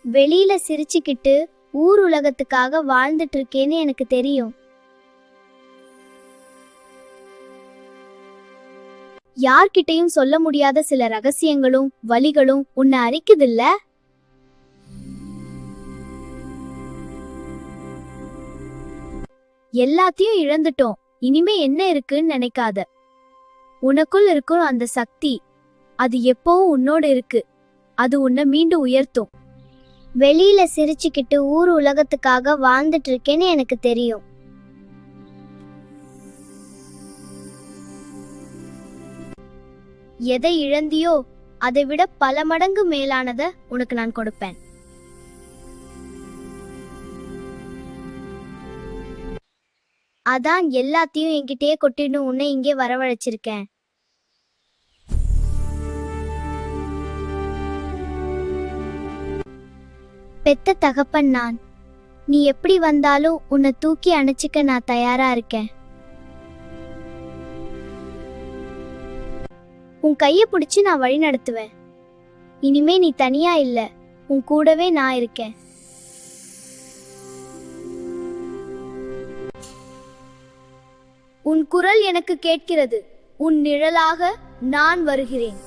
வெளியில சிரிச்சுக்கிட்டு ஊர் உலகத்துக்காக வாழ்ந்துட்டு இருக்கேன்னு எனக்கு தெரியும். யார்கிட்டயும் சொல்ல முடியாத சில ரகசியங்களும் வலிகளும் உன்னை அரிக்குதில்ல? எல்லாத்தையும் இழந்துட்டோம், இனிமே என்ன இருக்குன்னு நினைக்காத. உனக்குள் இருக்கும் அந்த சக்தி, அது எப்பவும் உன்னோடு இருக்கு. அது உன்னை மீண்டும் உயர்த்தும். வெளியில சிரிச்சுக்கிட்டு ஊர் உலகத்துக்காக வாழ்ந்துட்டு இருக்கேன்னு எனக்கு தெரியும். எதை இழந்தியோ அதை விட பல மடங்கு மேலானத உனக்கு நான் கொடுப்பேன். அதான் எல்லாத்தையும் என்கிட்டயே கொட்டின்னு உன்னை இங்கே வரவழைச்சிருக்கேன். பெத்த தகப்பன் நான். நீ எப்படி வந்தாலும் உன்னை தூக்கி அணைச்சிக்க நான் தயாரா இருக்கேன். உன் கையை பிடிச்சு நான் வழி நடத்துவேன். இனிமே நீ தனியா இல்ல, உன் கூடவே நான் இருக்கேன். உன் குரல் எனக்கு கேட்கிறது. உன் நிழலாக நான் வருகிறேன்.